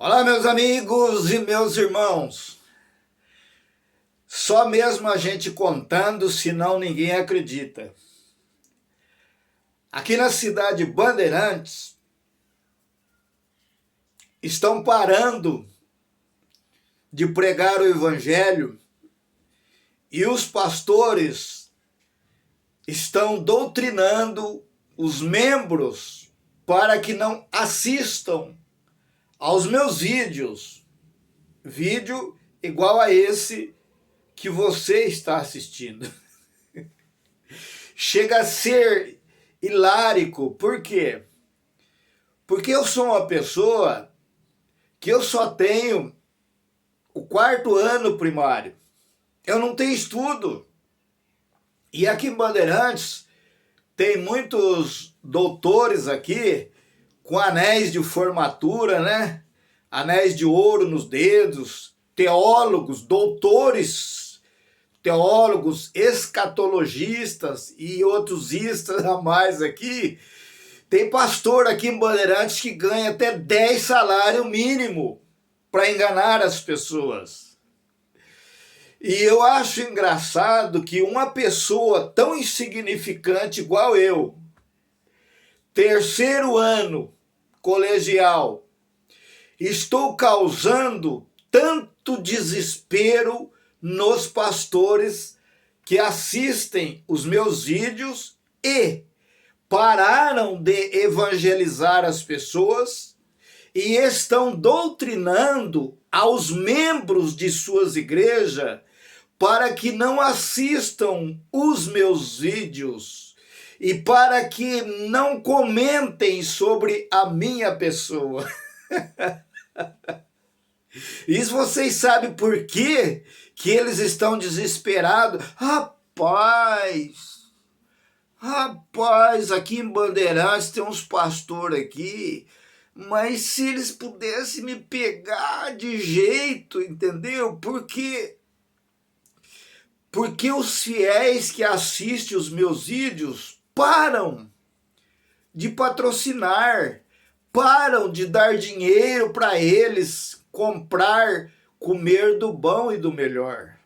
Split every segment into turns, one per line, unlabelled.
Olá, meus amigos e meus irmãos. Só mesmo a gente contando, senão ninguém acredita. Aqui na cidade Bandeirantes, estão parando de pregar o evangelho e os pastores estão doutrinando os membros para que não assistam aos meus vídeos. Vídeo igual a esse que você está assistindo. Chega a ser hilárico. Por quê? Porque eu sou uma pessoa que eu só tenho o 4º ano primário. Eu não tenho estudo. E aqui em Bandeirantes tem muitos doutores aqui com anéis de formatura, né? Anéis de ouro nos dedos, teólogos, doutores, teólogos, escatologistas e outros istas a mais aqui. Tem pastor aqui em Bandeirantes que ganha até 10 salário mínimo para enganar as pessoas. E eu acho engraçado que uma pessoa tão insignificante igual eu, 3º ano colegial, estou causando tanto desespero nos pastores que assistem os meus vídeos e pararam de evangelizar as pessoas e estão doutrinando aos membros de suas igrejas para que não assistam os meus vídeos e para que não comentem sobre a minha pessoa. Isso vocês sabem por quê que eles estão desesperados? Rapaz, aqui em Bandeirantes tem uns pastores aqui, mas se eles pudessem me pegar de jeito, entendeu? Porque os fiéis que assistem os meus vídeos param de patrocinar, param de dar dinheiro para eles comprar, comer do bom e do melhor.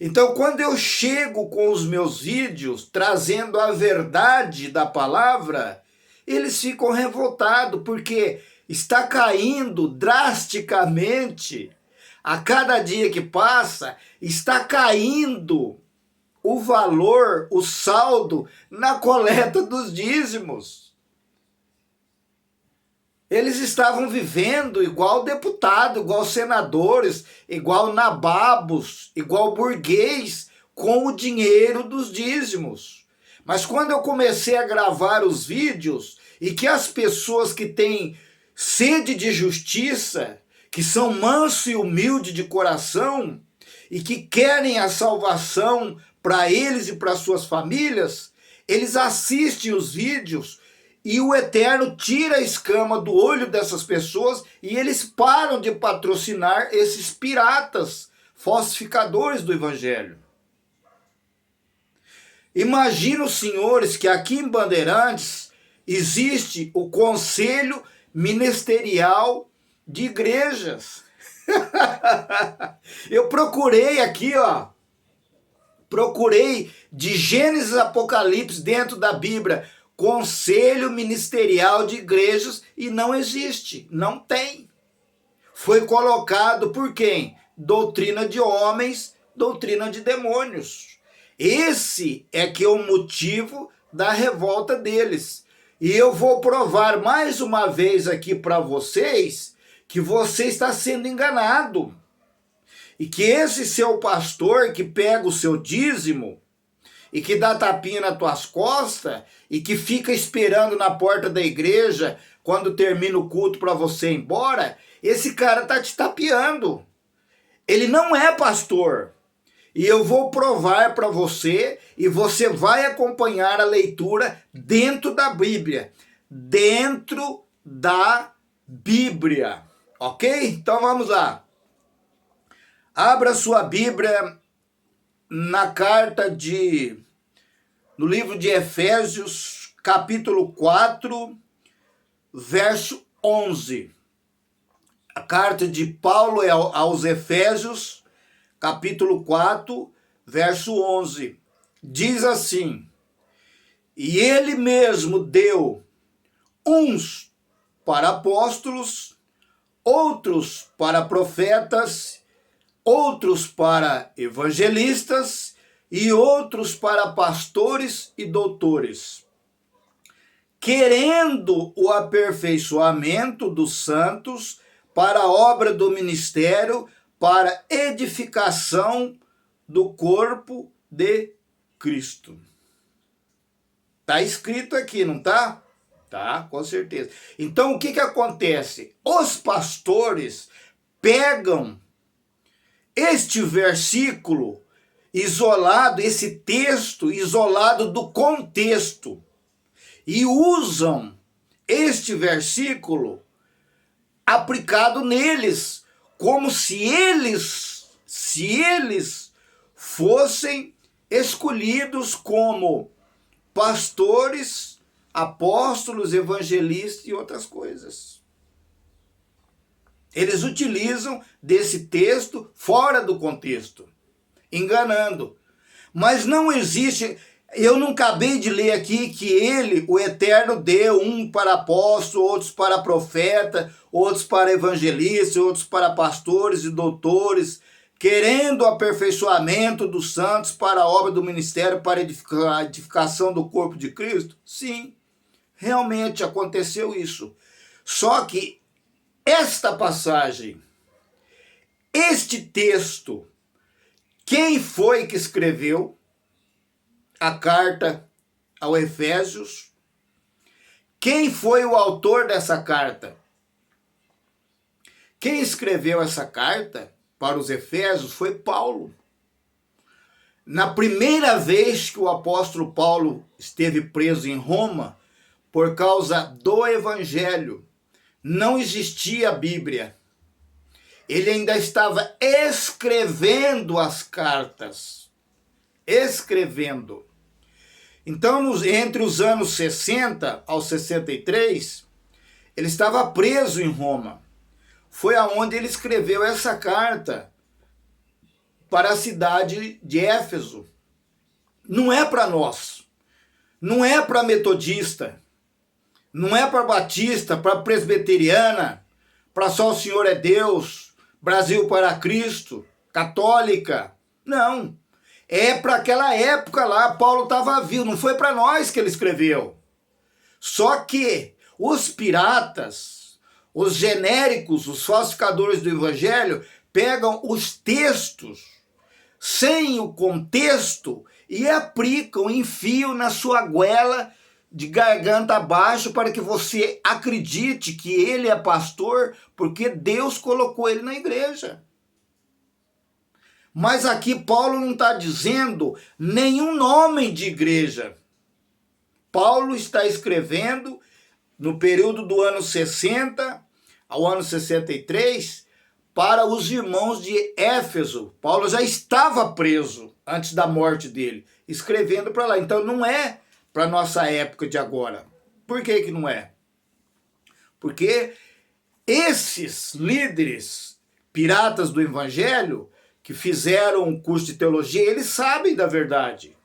Então, quando eu chego com os meus vídeos trazendo a verdade da palavra, eles ficam revoltados porque está caindo drasticamente. A cada dia que passa, está caindo o valor, o saldo na coleta dos dízimos. Eles estavam vivendo igual deputado, igual senadores, igual nababos, igual burguês, com o dinheiro dos dízimos. Mas quando eu comecei a gravar os vídeos, e que as pessoas que têm sede de justiça, que são manso e humilde de coração, e que querem a salvação para eles e para suas famílias, eles assistem os vídeos e o Eterno tira a escama do olho dessas pessoas e eles param de patrocinar esses piratas, falsificadores do Evangelho. Imagina os senhores que aqui em Bandeirantes existe o Conselho Ministerial de Igrejas. Eu procurei aqui, procurei de Gênesis a Apocalipse dentro da Bíblia, Conselho Ministerial de Igrejas, e não existe, não tem. Foi colocado por quem? Doutrina de homens, doutrina de demônios. Esse é que é o motivo da revolta deles. E eu vou provar mais uma vez aqui para vocês que você está sendo enganado. E que esse seu pastor que pega o seu dízimo e que dá tapinha nas tuas costas e que fica esperando na porta da igreja quando termina o culto para você ir embora, esse cara está te tapeando. Ele não é pastor. E eu vou provar para você e você vai acompanhar a leitura dentro da Bíblia. Dentro da Bíblia. Ok? Então vamos lá. Abra sua Bíblia no livro de Efésios, capítulo 4, verso 11. A carta de Paulo aos Efésios, capítulo 4, verso 11. Diz assim: e ele mesmo deu uns para apóstolos, outros para profetas, outros para evangelistas e outros para pastores e doutores, querendo o aperfeiçoamento dos santos para a obra do ministério, para edificação do corpo de Cristo. Está escrito aqui, não está? Tá, com certeza. Então, o que acontece? Os pastores pegam este versículo isolado, esse texto isolado do contexto, e usam este versículo aplicado neles, como se eles fossem escolhidos como pastores, apóstolos, evangelistas e outras coisas. Eles utilizam desse texto fora do contexto, enganando. Mas não existe, eu não acabei de ler aqui que ele, o Eterno, deu um para apóstolo, outros para profeta, outros para evangelistas, outros para pastores e doutores, querendo o aperfeiçoamento dos santos para a obra do ministério, para a edificação do corpo de Cristo? Sim, realmente aconteceu isso. Só que esta passagem, este texto, quem foi que escreveu a carta aos Efésios? Quem foi o autor dessa carta? Quem escreveu essa carta para os Efésios foi Paulo. Na primeira vez que o apóstolo Paulo esteve preso em Roma, por causa do Evangelho, não existia a Bíblia. Ele ainda estava escrevendo as cartas. Escrevendo. Então, entre os anos 60 ao 63, ele estava preso em Roma. Foi aonde ele escreveu essa carta para a cidade de Éfeso. Não é para nós. Não é para metodista. Não é para batista, para presbiteriana, para só o Senhor é Deus, Brasil para Cristo, católica. Não. É para aquela época lá, Paulo estava vivo, não foi para nós que ele escreveu. Só que os piratas, os genéricos, os falsificadores do evangelho, pegam os textos sem o contexto e aplicam, enfiam na sua goela de garganta abaixo para que você acredite que ele é pastor porque Deus colocou ele na igreja. Mas aqui Paulo não está dizendo nenhum nome de igreja. Paulo está escrevendo no período do ano 60 ao ano 63 para os irmãos de Éfeso. Paulo já estava preso antes da morte dele, escrevendo para lá. Então não é para a nossa época de agora. Por que não é? Porque esses líderes piratas do evangelho que fizeram um curso de teologia, eles sabem da verdade.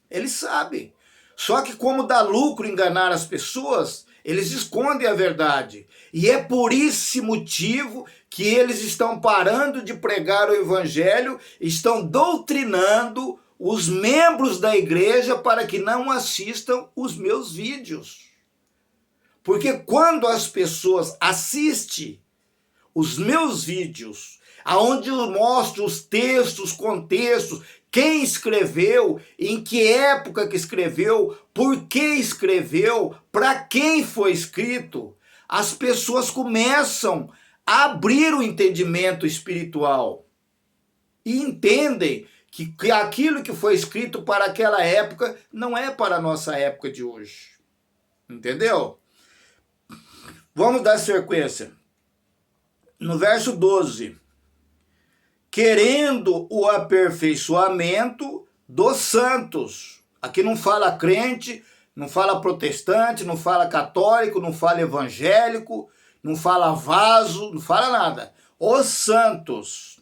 Eles sabem. Só que como dá lucro enganar as pessoas, eles escondem a verdade. E é por esse motivo que eles estão parando de pregar o evangelho, estão doutrinando os membros da igreja para que não assistam os meus vídeos. Porque quando as pessoas assistem os meus vídeos, aonde eu mostro os textos, contextos, quem escreveu, em que época que escreveu, por que escreveu, para quem foi escrito, as pessoas começam a abrir o entendimento espiritual e entendem que aquilo que foi escrito para aquela época não é para a nossa época de hoje. Entendeu? Vamos dar sequência. No verso 12. Querendo o aperfeiçoamento dos santos. Aqui não fala crente, não fala protestante, não fala católico, não fala evangélico, não fala vaso, não fala nada. Os santos,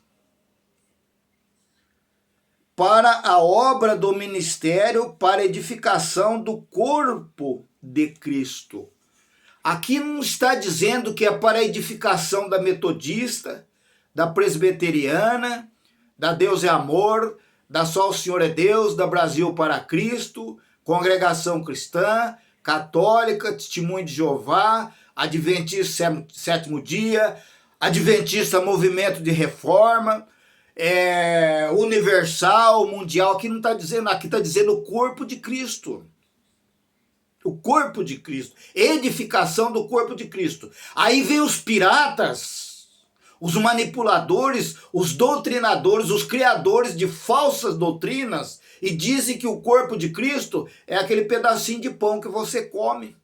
para a obra do ministério, para a edificação do corpo de Cristo. Aqui não está dizendo que é para a edificação da metodista, da presbiteriana, da Deus é Amor, da Só o Senhor é Deus, da Brasil para Cristo, Congregação Cristã, Católica, Testemunho de Jeová, Adventista Sétimo Dia, Adventista Movimento de Reforma, Universal, Mundial. Aqui não está dizendo, aqui está dizendo o corpo de Cristo. O corpo de Cristo, edificação do corpo de Cristo. Aí vem os piratas, os manipuladores, os doutrinadores, os criadores de falsas doutrinas e dizem que o corpo de Cristo é aquele pedacinho de pão que você come.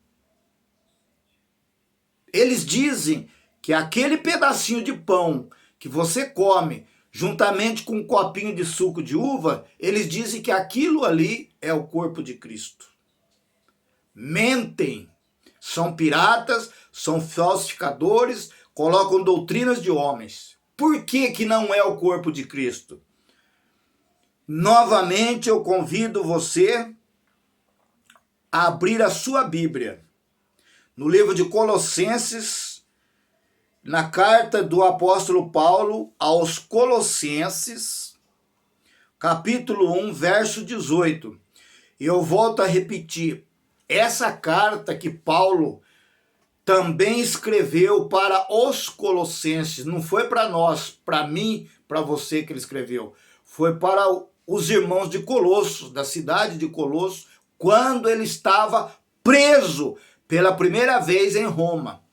Eles dizem que aquele pedacinho de pão que você come, juntamente com um copinho de suco de uva, eles dizem que aquilo ali é o corpo de Cristo. Mentem, são piratas, são falsificadores, colocam doutrinas de homens. Por que que não é o corpo de Cristo? Novamente eu convido você a abrir a sua Bíblia no livro de Colossenses, na carta do apóstolo Paulo aos Colossenses, capítulo 1, verso 18. E eu volto a repetir, essa carta que Paulo também escreveu para os colossenses, não foi para nós, para mim, para você que ele escreveu, foi para os irmãos de Colossos, da cidade de Colossos, quando ele estava preso pela primeira vez em Roma.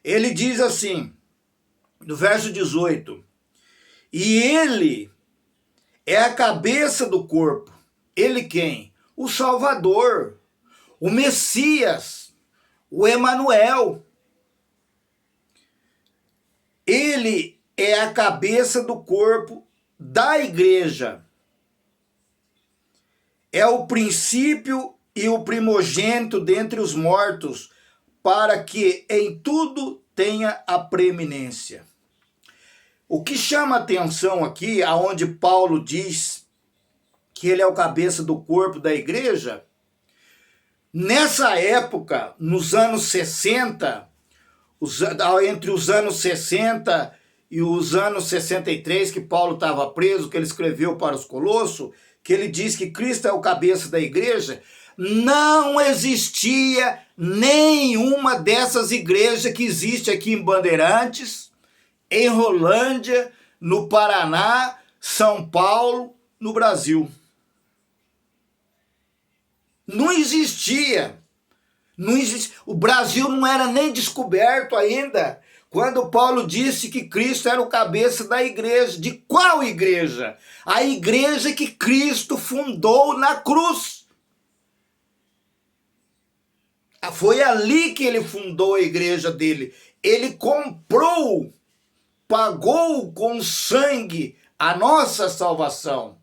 Ele diz assim, no verso 18, e ele é a cabeça do corpo. Ele quem? O Salvador, o Messias, o Emanuel. Ele é a cabeça do corpo da igreja. É o princípio e o primogênito dentre os mortos, para que em tudo tenha a preeminência. O que chama atenção aqui, aonde Paulo diz que ele é o cabeça do corpo da igreja, nessa época, nos anos 60, entre os anos 60 e os anos 63, que Paulo estava preso, que ele escreveu para os Colossos, que ele diz que Cristo é o cabeça da igreja, não existia nenhuma dessas igrejas que existe aqui em Bandeirantes, em Rolândia, no Paraná, São Paulo, no Brasil. Não existia. O Brasil não era nem descoberto ainda, quando Paulo disse que Cristo era o cabeça da igreja. De qual igreja? A igreja que Cristo fundou na cruz. Foi ali que ele fundou a igreja dele. Ele comprou, pagou com sangue a nossa salvação.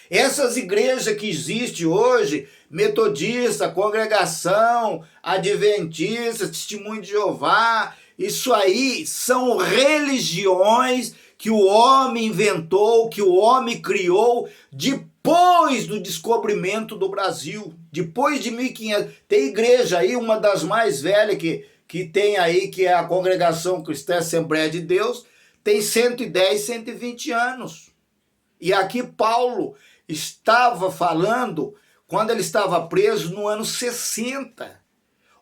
Essas igrejas que existem hoje, metodista, congregação, adventista, testemunho de Jeová, isso aí são religiões que o homem inventou, que o homem criou depois do descobrimento do Brasil, depois de 1500. Tem igreja aí, uma das mais velhas que tem aí, que é a Congregação Cristã Assembleia de Deus, tem 110, 120 anos. E aqui Paulo estava falando quando ele estava preso no ano 60.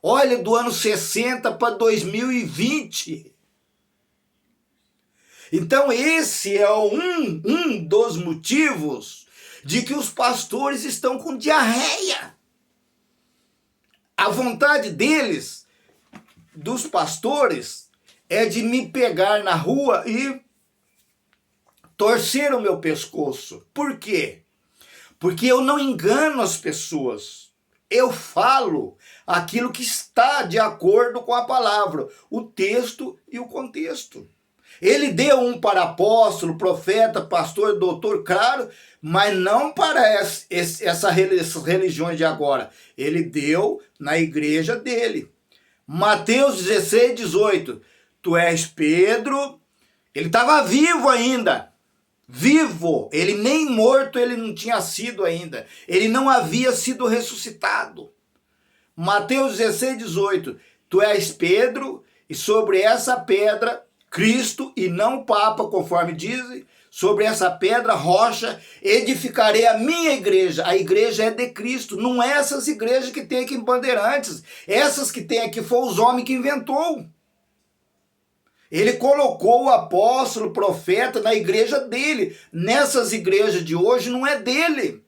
Olha, do ano 60 para 2020. Então esse é um dos motivos de que os pastores estão com diarreia. A vontade deles, dos pastores, é de me pegar na rua e torcer o meu pescoço. Por quê? Porque eu não engano as pessoas. Eu falo aquilo que está de acordo com a palavra, o texto e o contexto. Ele deu um para apóstolo, profeta, pastor, doutor, claro, mas não para essas religiões de agora. Ele deu na igreja dele. Mateus 16, 18. tu és Pedro. Ele estava vivo ainda. Vivo. Ele nem morto ele não tinha sido ainda. Ele não havia sido ressuscitado. Mateus 16, 18. Tu és Pedro, e sobre essa pedra, Cristo, e não o Papa, conforme dizem, sobre essa pedra, rocha, edificarei a minha igreja. A igreja é de Cristo. Não é essas igrejas que tem aqui em Bandeirantes. Essas que tem aqui foi os homens que inventou. Ele colocou o apóstolo, o profeta na igreja dele. Nessas igrejas de hoje não é dele.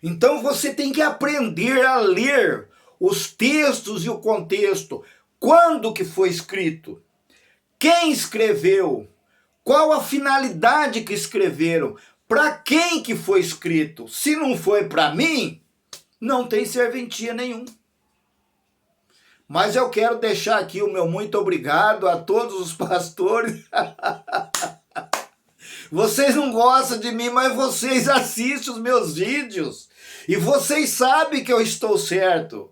Então você tem que aprender a ler os textos e o contexto. Quando que foi escrito? Quem escreveu? Qual a finalidade que escreveram? Para quem que foi escrito? Se não foi para mim, não tem serventia nenhum. Mas eu quero deixar aqui o meu muito obrigado a todos os pastores. Vocês não gostam de mim, mas vocês assistem os meus vídeos. E vocês sabem que eu estou certo.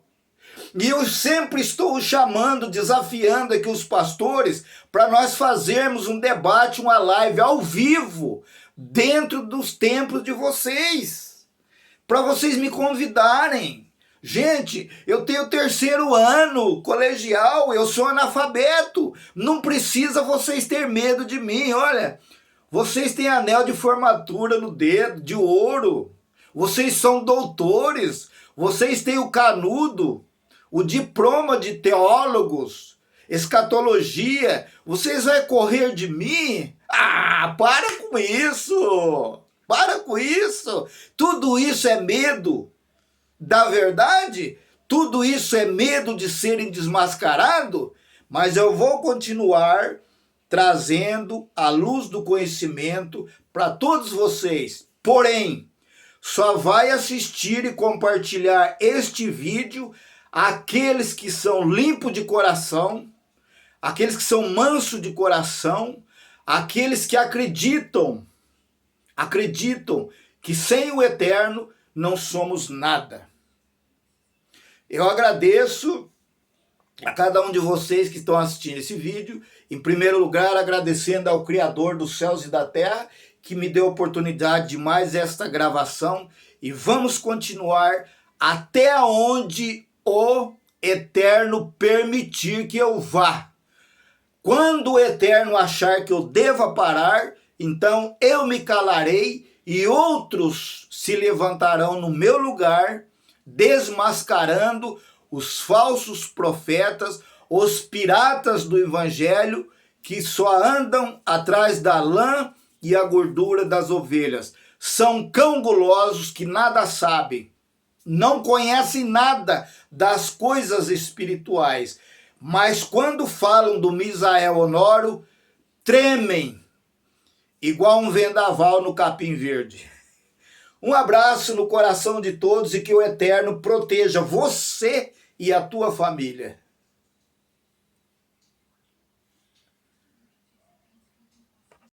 E eu sempre estou chamando, desafiando aqui os pastores para nós fazermos um debate, uma live ao vivo, dentro dos templos de vocês. Para vocês me convidarem. Gente, eu tenho 3º ano colegial, eu sou analfabeto. Não precisa vocês ter medo de mim, olha. Vocês têm anel de formatura no dedo, de ouro. Vocês são doutores. Vocês têm o canudo, o diploma de teólogos, escatologia. Vocês vão correr de mim? Ah, para com isso. Para com isso. Tudo isso é medo da verdade? Tudo isso é medo de serem desmascarados? Mas eu vou continuar trazendo a luz do conhecimento para todos vocês. Porém, só vai assistir e compartilhar este vídeo aqueles que são limpos de coração, aqueles que são mansos de coração, aqueles que acreditam que sem o eterno não somos nada. Eu agradeço a cada um de vocês que estão assistindo esse vídeo. Em primeiro lugar, agradecendo ao Criador dos céus e da terra, que me deu a oportunidade de mais esta gravação. E vamos continuar até onde o Eterno permitir que eu vá. Quando o Eterno achar que eu deva parar, então eu me calarei e outros se levantarão no meu lugar, desmascarando os falsos profetas, os piratas do evangelho que só andam atrás da lã e a gordura das ovelhas. São cão gulosos que nada sabem, não conhecem nada das coisas espirituais, mas quando falam do Misael Honório, tremem, igual um vendaval no capim verde. Um abraço no coração de todos e que o Eterno proteja você e a tua família.